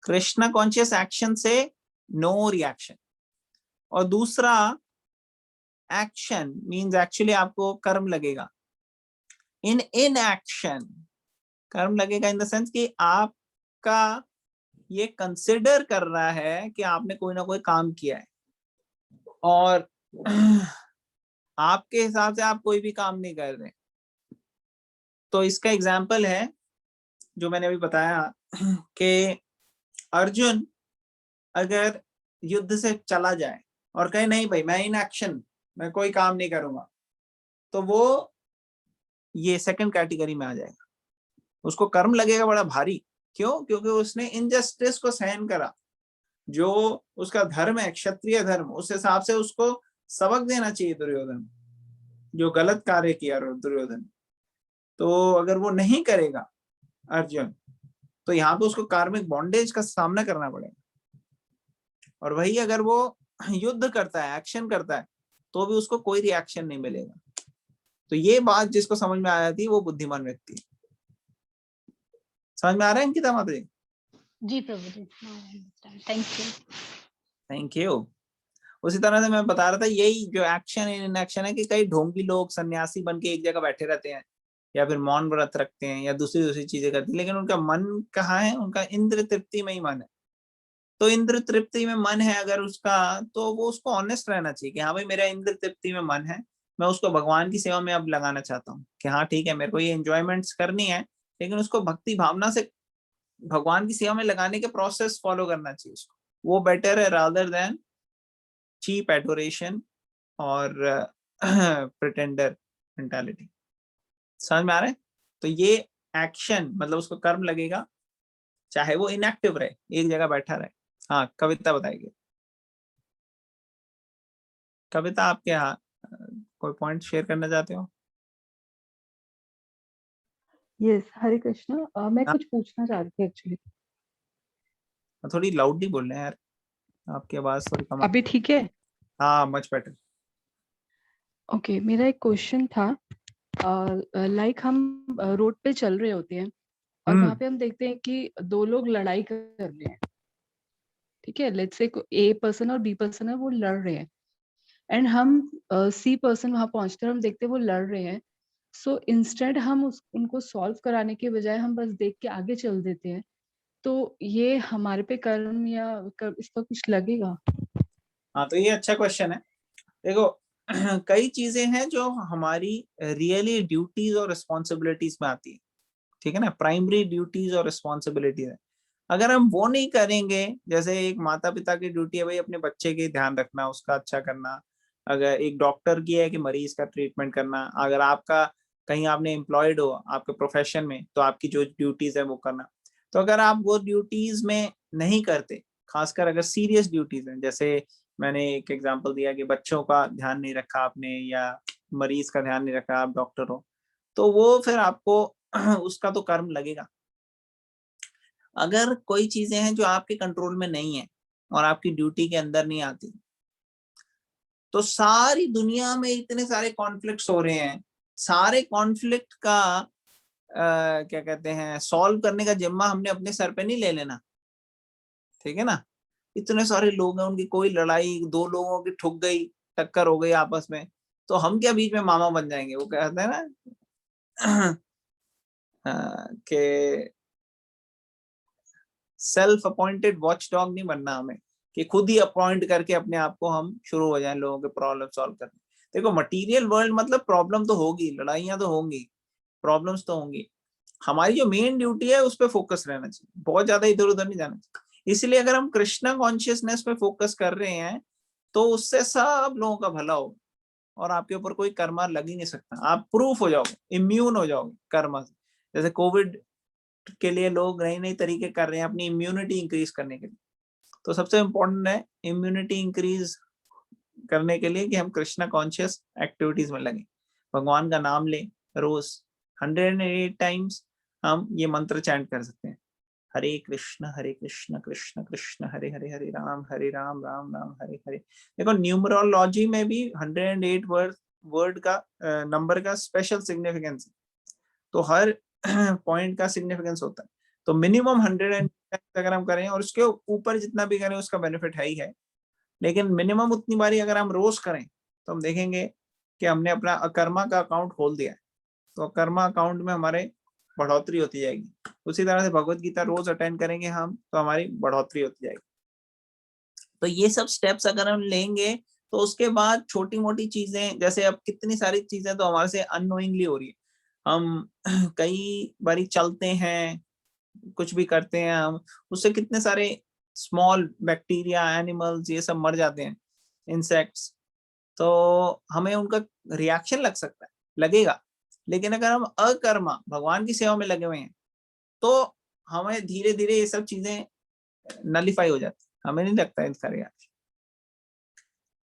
S1: कृष्णा कॉन्शियस एक्शन से नो रिएक्शन, और दूसरा एक्शन मीन्स एक्चुअली आपको कर्म लगेगा। इन एक्शन कर्म लगेगा इन द सेंस कि आपका ये कंसिडर कर रहा है कि आपने कोई ना कोई काम किया है और आपके हिसाब से आप कोई भी काम नहीं कर रहे। तो इसका एग्जाम्पल है जो मैंने अभी बताया कि अर्जुन अगर युद्ध से चला जाए और कहे नहीं भाई मैं इन एक्शन, मैं कोई काम नहीं करूंगा, तो वो ये सेकंड कैटेगरी में आ जाएगा। उसको कर्म लगेगा बड़ा भारी। क्यों? क्योंकि उसने इनजस्टिस को सहन करा। जो उसका धर्म है, क्षत्रिय धर्म, उस हिसाब से उसको सबक देना चाहिए दुर्योधन, जो गलत कार्य किया दुर्योधन। तो अगर वो नहीं करेगा अर्जुन, तो यहाँ पे उसको कार्मिक बॉन्डेज का सामना करना पड़ेगा। और वही अगर वो युद्ध करता है, एक्शन करता है, तो भी उसको कोई रिएक्शन नहीं मिलेगा। तो ये बात जिसको समझ में आ जाती है वो बुद्धिमान व्यक्ति है। समझ में आ रहा है अंकिता माता जी?
S5: जी प्रभु जी, थैंक यू।
S1: Thank you. उसी तरह से मैं बता रहा था, यही जो एक्शन इन एक्शन है कि कई ढोंगी लोग सन्यासी बन के एक जगह बैठे रहते हैं या फिर मौन व्रत रखते हैं या दूसरी चीजें करते हैं, लेकिन उनका मन कहाँ है? उनका इंद्र तृप्ति में ही मन है। तो इंद्र तृप्ति में मन है अगर उसका, तो वो उसको ऑनेस्ट रहना चाहिए कि हाँ भाई मेरा इंद्र तृप्ति में मन है, मैं उसको भगवान की सेवा में अब लगाना चाहता हूँ कि हाँ ठीक है मेरे को ये एंजॉयमेंट्स करनी है, लेकिन उसको भक्ति भावना से भगवान की सेवा में लगाने के प्रोसेस फॉलो करना चाहिए उसको। वो बेटर है रादर देन चीप एडोरेशन और प्रिटेंडर मेंटालिटी। समझ में आ रहा है? तो ये एक्शन मतलब उसको कर्म लगेगा, चाहे वो इनएक्टिव रहे, एक जगह बैठा रहे। हाँ कविता बताएगी। कविता आपके यहाँ कोई पॉइंट शेयर करना चाहते हो?
S3: यस, हरे कृष्णा। मैं
S1: हाँ।
S3: कुछ पूछना चाह रही थी एक्चुअली।
S1: थोड़ी लाउडली बोल रहे हैं यार, आपकी आवाज थोड़ी कम।
S3: अभी ठीक है?
S1: हाँ मच बेटर।
S3: ओके, मेरा एक क्वेश्चन था। लाइक हम रोड पे चल रहे होते हैं और वहां पे हम देखते हैं कि दो लोग लड़ाई कर रहे हैं। ठीक है, लेट्स से ए पर्सन और बी पर्सन है, वो लड़ रहे हैं एंड हम सी पर्सन वहां पहुंचते हैं, हम देखते हैं वो लड़ रहे हैं। सो इंस्टेड हम उनको सॉल्व कराने के बजाय हम बस देख के आगे चल देते हैं। तो ये हमारे पे कर्म या इसका कुछ लगेगा?
S1: हाँ तो ये अच्छा क्वेश्चन है। देखो कई चीजें हैं जो हमारी रियली ड्यूटीज और रिस्पॉन्सिबिलिटीज में आती है, ठीक है ना, प्राइमरी ड्यूटीज और रिस्पॉन्सिबिलिटीज है। अगर हम वो नहीं करेंगे, जैसे एक माता पिता की ड्यूटी है भाई अपने बच्चे के ध्यान रखना, उसका अच्छा करना, अगर एक डॉक्टर की है कि मरीज का ट्रीटमेंट करना, अगर आपका कहीं आपने एम्प्लॉयड हो आपके प्रोफेशन में, तो आपकी जो ड्यूटीज है वो करना। तो अगर आप वो ड्यूटीज में नहीं करते, खासकर अगर सीरियस ड्यूटीज हैं, जैसे मैंने एक एग्जांपल दिया कि बच्चों का ध्यान नहीं रखा आपने या मरीज का ध्यान नहीं रखा, आप डॉक्टर हो, तो वो फिर आपको उसका तो कर्म लगेगा। अगर कोई चीजें हैं जो आपके कंट्रोल में नहीं है और आपकी ड्यूटी के अंदर नहीं आती, तो सारी दुनिया में इतने सारे कॉन्फ्लिक्ट्स हो रहे हैं, सारे कॉन्फ्लिक्ट का क्या कहते हैं सॉल्व करने का जिम्मा हमने अपने सर पे नहीं ले लेना, ठीक है ना। इतने सारे लोग हैं, उनकी कोई लड़ाई, दो लोगों की ठुक गई, टक्कर हो गई आपस में, तो हम क्या बीच में मामा बन जाएंगे? वो कहते हैं ना कि सेल्फ अपॉइंटेड वॉच डॉग नहीं बनना हमें, कि खुद ही अपॉइंट करके अपने आप को हम शुरू हो जाएं लोगों के प्रॉब्लम सॉल्व करने। देखो मटेरियल वर्ल्ड मतलब प्रॉब्लम तो होगी, लड़ाइयां तो होंगी, प्रॉब्लम्स तो होंगी। हमारी जो मेन ड्यूटी है उस पर फोकस रहना चाहिए, बहुत ज्यादा इधर उधर नहीं जाना चाहिए। इसलिए अगर हम कृष्णा कॉन्शियसनेस पे फोकस कर रहे हैं, तो उससे सब लोगों का भला होगा और आपके ऊपर कोई कर्मा लग ही नहीं सकता। आप प्रूफ हो जाओगे, इम्यून हो जाओगे कर्मा से। जैसे कोविड के लिए लोग नई नई तरीके कर रहे हैं अपनी इम्यूनिटी इंक्रीज करने के लिए, तो सबसे इम्पोर्टेंट है इम्यूनिटी इंक्रीज करने के लिए कि हम कृष्णा कॉन्शियस एक्टिविटीज में लगे, भगवान का नाम ले रोज 108 टाइम्स। हम ये मंत्र चैंट कर सकते हैं, हरे कृष्ण कृष्ण कृष्ण हरे हरे, हरे राम राम राम हरे हरे। देखो न्यूमरोलॉजी में भी 108 वर्ड का नंबर का स्पेशल सिग्निफिकेंस है, तो हर पॉइंट का सिग्निफिकेंस होता है। तो मिनिमम 100 अगर हम करें और उसके ऊपर जितना भी करें उसका बेनिफिट है ही है। लेकिन मिनिमम उतनी बारी अगर हम रोज करें तो हम देखेंगे कि हमने अपना अकर्मा का अकाउंट खोल दिया है, तो अकर्मा अकाउंट में हमारे बढ़ोतरी होती जाएगी। उसी तरह से भगवत गीता रोज अटेंड करेंगे हम तो हमारी बढ़ोतरी होती जाएगी। तो ये सब स्टेप्स अगर हम लेंगे तो उसके बाद छोटी मोटी चीजें, जैसे अब कितनी सारी चीजें तो हमारे से अननोइंगली हो रही है। हम कई बारी चलते हैं, कुछ भी करते हैं हम, उससे कितने सारे स्मॉल बैक्टीरिया, एनिमल्स, ये सब मर जाते हैं, इंसेक्ट्स। तो हमें उनका रिएक्शन लग सकता है, लगेगा। लेकिन अगर हम अकर्मा भगवान की सेवा में लगे हुए हैं तो हमें धीरे धीरे ये सब चीजें नलिफाई हो जाती, हमें नहीं लगता है इनका रिएक्शन।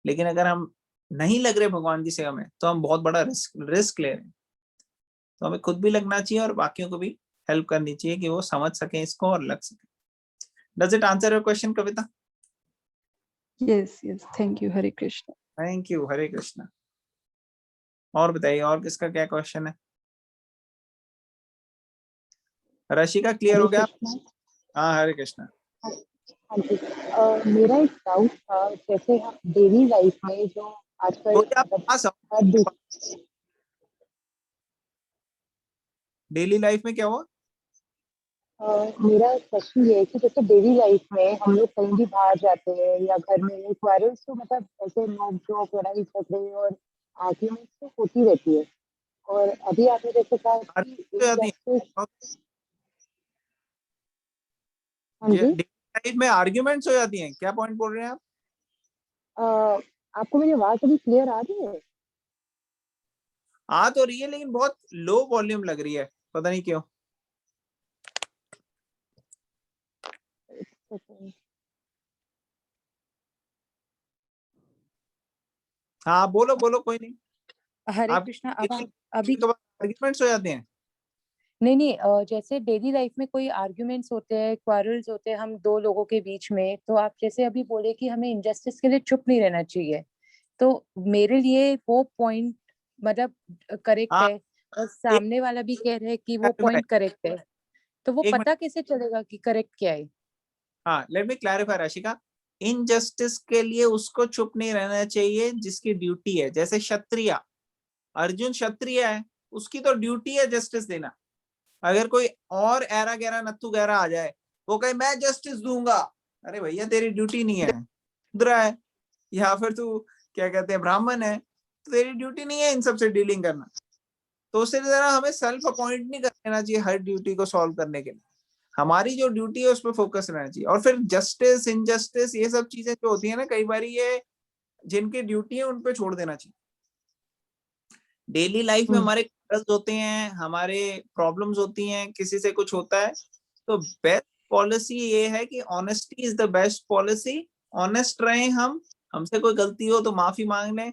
S1: लेकिन अगर हम नहीं लग रहे भगवान की सेवा में तो हम बहुत बड़ा रिस्क ले रहे हैं। तो हमें खुद भी लगना चाहिए और बाकियों को भी हेल्प करनी चाहिए कि वो समझ सके इसको और लग सके। Does it answer your question Kavita?
S3: Yes, yes. Thank you. Hare Krishna.
S1: Thank you, Hare Krishna. और बताइए, और किसका क्या क्वेश्चन है? रशिका क्लियर हो गया? हाँ, हरे कृष्णा।
S4: हाँ जी, मेरा एक डाउट था, जैसे हम डेली लाइफ में जो आजकल
S1: कोई आप पास डेली लाइफ में क्या हुआ?
S4: मेरा क्वेश्चन ये है कि जैसे डेली लाइफ में हम लोग कहीं भी बाहर जाते हैं या घर में क्वारल्स, तो मतलब ऐसे नोक झोंक, लड़ाई झगड़े और आर्ग्यूमेंट्स तो होती रहती है। और अभी आपने जैसे कहा कि injustice- हाँ जी,
S1: डेली लाइफ में आर्ग्यूमेंट्स हो जाती हैं, क्या पॉइंट बोल रहे हैं आप?
S4: आपको मेरी आवाज अभी क्लियर आ रही है?
S1: आ तो रही है लेकिन बहुत लो वॉल्यूम लग रही है, पता नहीं क्यों। हाँ, बोलो बोलो, कोई नहीं।
S6: हरे
S1: आप
S6: कृष्णा। अब अभी
S1: आर्ग्यूमेंट्स हो जाते हैं?
S6: नहीं, जैसे डेली लाइफ में कोई आर्ग्यूमेंट्स होते हैं, क्वारल्स होते हैं हम दो लोगों के बीच में, तो आप जैसे अभी बोले कि हमें इनजस्टिस के लिए चुप नहीं रहना चाहिए, तो मेरे लिए वो पॉइंट मतलब करेक्ट
S1: हाँ,
S6: है, और
S1: एक
S6: सामने वाला भी कह रहे हैं कि वो
S1: मिनट,
S6: पॉइंट करेक्ट है, तो वो
S1: एक मिनट।
S6: पता कैसे चलेगा कि करेक्ट क्या है?
S1: हाँ, let me clarify Rashika. Injustice के लिए उसको चुप नहीं रहना चाहिए जिसकी ड्यूटी है। जैसे क्षत्रिय, अर्जुन क्षत्रिय है, उसकी तो ड्यूटी है जस्टिस देना। अगर कोई और ऐरा गहरा नत्थु गहरा आ जाए, वो कहे मैं जस्टिस दूंगा, अरे भैया तेरी ड्यूटी नहीं है, शूद्र है, या फिर तू क्या कहते हैं ब्राह्मण है, तो तेरी ड्यूटी नहीं है इन सबसे डीलिंग करना। तो उससे जरा हमें सेल्फ अपॉइंट नहीं कर लेना चाहिए हर ड्यूटी को सॉल्व करने के लिए। हमारी जो ड्यूटी है उस पर फोकस रहना चाहिए। और फिर जस्टिस, इनजस्टिस, ये सब चीजें जो होती है ना, कई बार ये जिनकी ड्यूटी है उन पे छोड़ देना चाहिए। डेली लाइफ में हमारे कर्ज होते हैं, हमारे प्रॉब्लम्स होती हैं, किसी से कुछ होता है, तो बेस्ट पॉलिसी ये है कि honesty is the best policy. Honest रहें हम, हमसे कोई गलती हो तो माफी मांग लें।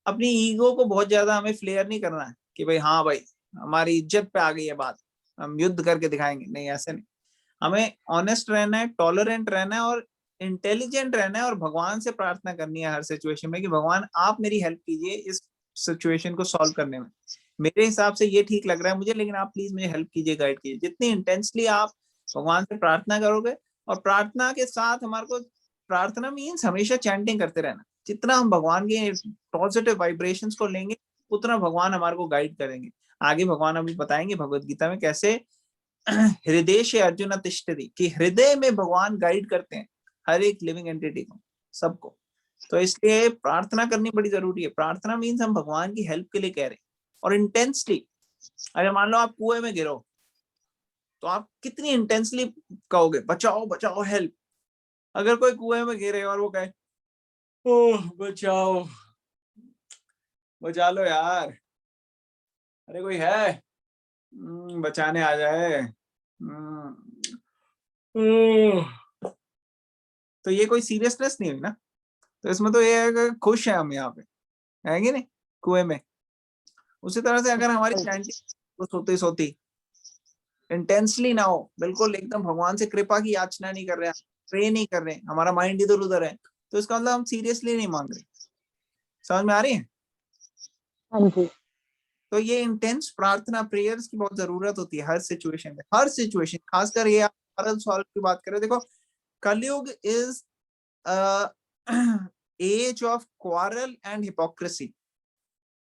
S1: अपनी ईगो को बहुत ज्यादा हमें फ्लेयर नहीं करना है कि भाई हाँ भाई हमारी इज्जत पे आ गई है बात, हम युद्ध करके दिखाएंगे, नहीं ऐसे नहीं। हमें ऑनेस्ट रहना है, टॉलरेंट रहना है और इंटेलिजेंट रहना है, और भगवान से प्रार्थना करनी है हर सिचुएशन में कि भगवान आप मेरी हेल्प कीजिए इस सिचुएशन को सॉल्व करने में। मेरे हिसाब से ये ठीक लग रहा है मुझे, लेकिन आप प्लीज मुझे हेल्प कीजिए, गाइड कीजिए। जितनी इंटेंसली आप भगवान से प्रार्थना करोगे, और प्रार्थना के साथ हमारे को, प्रार्थना मीन्स हमेशा चैंटिंग करते रहना। जितना हम भगवान के पॉजिटिव वाइब्रेशंस को लेंगे उतना भगवान हमारे को गाइड करेंगे। आगे भगवान अभी बताएंगे भगवत गीता में कैसे हृदय से अर्जुन तिष्ठति, कि हृदय में भगवान गाइड करते हैं हर एक लिविंग एंटिटी को, सबको। तो इसलिए प्रार्थना करनी बड़ी जरूरी है। प्रार्थना मीन्स हम भगवान की हेल्प के लिए कह रहे हैं, और इंटेंसली। अगर मान लो आप कुएं में गिरो, तो आप कितनी इंटेंसली कहोगे बचाओ बचाओ हेल्प। अगर कोई कुएं में गिरे और वो कहे ओह बचाओ, बचा लो यार, अरे कोई है बचाने आ जाए, तो ये कोई सीरियसनेस नहीं हुई ना। तो इसमें तो ये है कि खुश है हम यहाँ पे, आएंगे नहीं कुएं में। उसी तरह से अगर हमारी चैंटिंग सोती सोती इंटेंसली ना हो, बिल्कुल एकदम भगवान से कृपा की याचना नहीं कर रहे हैं, प्रे नहीं कर रहे हैं, हमारा माइंड इधर उधर है, तो इसका मतलब हम सीरियसली नहीं मांग रहे। समझ में आ रही है?
S4: हाँ जी।
S1: तो ये इंटेंस प्रार्थना, प्रेयर्स की बहुत जरूरत होती है हर सिचुएशन में, हर सिचुएशन। खासकर ये आप सॉल्व की बात करें, देखो Kalyug is age of quarrel and hypocrisy.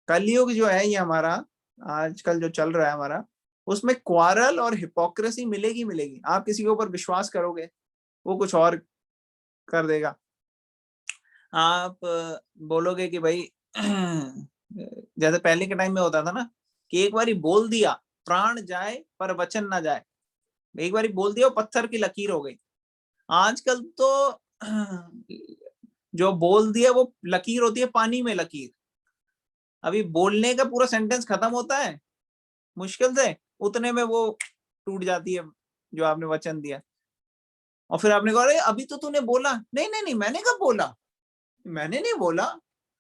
S1: Kalyug जो है ये हमारा आजकल जो चल रहा है हमारा, उसमें क्वारल और हिपोक्रेसी मिलेगी मिलेगी। आप किसी के ऊपर विश्वास करोगे, वो कुछ और कर देगा। आप बोलोगे कि भाई जैसे पहले के टाइम में होता था ना कि एक बारी बोल दिया प्राण जाए पर वचन ना जाए, एक बारी बोल दिया वो पत्थर की लकीर हो गई। आजकल तो जो बोल दिया वो लकीर होती है पानी में लकीर। अभी बोलने का पूरा सेंटेंस खत्म होता है मुश्किल से, उतने में वो टूट जाती है जो आपने वचन दिया। और फिर आपने कहा अरे अभी तो तूने बोला, नहीं नहीं नहीं मैंने कब बोला, मैंने नहीं बोला।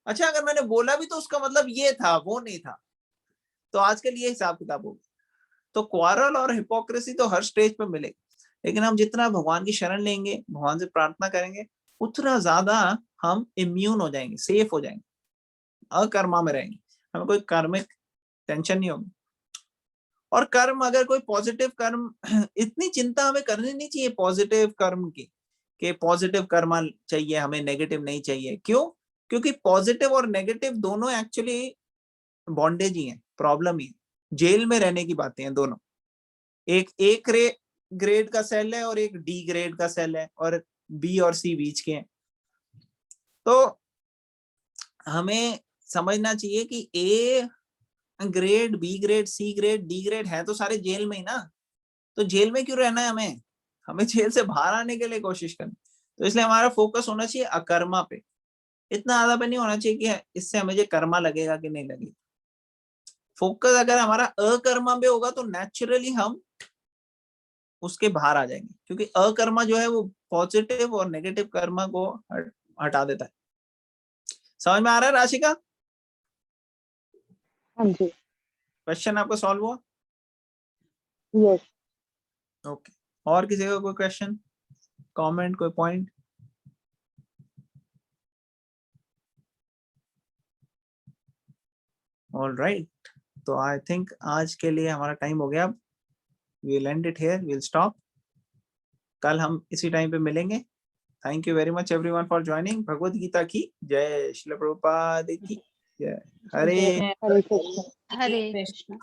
S1: अच्छा अगर मैंने बोला भी तो उसका मतलब ये था, वो नहीं था। तो आजकल ये हिसाब किताब होगा। तो क्वारल और हिपोक्रेसी तो हर स्टेज पे मिलेगी, लेकिन हम जितना भगवान की शरण लेंगे, भगवान से प्रार्थना करेंगे, उतना ज्यादा हम इम्यून हो जाएंगे, सेफ हो जाएंगे, अकर्मा में रहेंगे, हमें कोई कर्मिक टेंशन नहीं होगी। और कर्म अगर कोई पॉजिटिव कर्म, इतनी चिंता हमें करनी नहीं चाहिए पॉजिटिव कर्म की, कि पॉजिटिव कर्म चाहिए हमें, नेगेटिव नहीं चाहिए। क्यों? क्योंकि पॉजिटिव और नेगेटिव दोनों एक्चुअली बॉन्डेज ही है, प्रॉब्लम ही है, जेल में रहने की बातें हैं दोनों। एक ग्रेड का सेल है और एक डी ग्रेड का सेल है, और बी और सी बीच के हैं। तो हमें समझना चाहिए कि A grade, B grade, C grade, D grade है तो सारे जेल में ही ना। तो जेल में क्यों रहना है हमें, हमें जेल से बाहर आने के लिए कोशिश करनी। तो इसलिए हमारा फोकस होना चाहिए अकर्मा पे, इतना ज्यादा पे नहीं होना चाहिए कि इससे हमें ये कर्मा लगेगा कि नहीं लगेगा। फोकस अगर हमारा अकर्मा पे होगा तो नेचुरली हम उसके बाहर आ जाएंगे, क्योंकि अकर्मा जो है वो पॉजिटिव और नेगेटिव कर्मा को हटा देता है। समझ में आ रहा है राशिका?
S4: हाँ जी,
S1: क्वेश्चन आपका सॉल्व हुआ?
S4: यस।
S1: ओके। और किसी का कोई क्वेश्चन, कमेंट, कोई पॉइंट? ऑल राइट, तो आई थिंक आज के लिए हमारा टाइम हो गया। we'll end it here, we'll stop। कल हम इसी टाइम पे मिलेंगे। Thank you very much everyone for joining. Bhagavad Gita की जय, श्रील प्रभुपाद की जय। हरे
S4: हरे कृष्ण।
S5: हरे कृष्ण।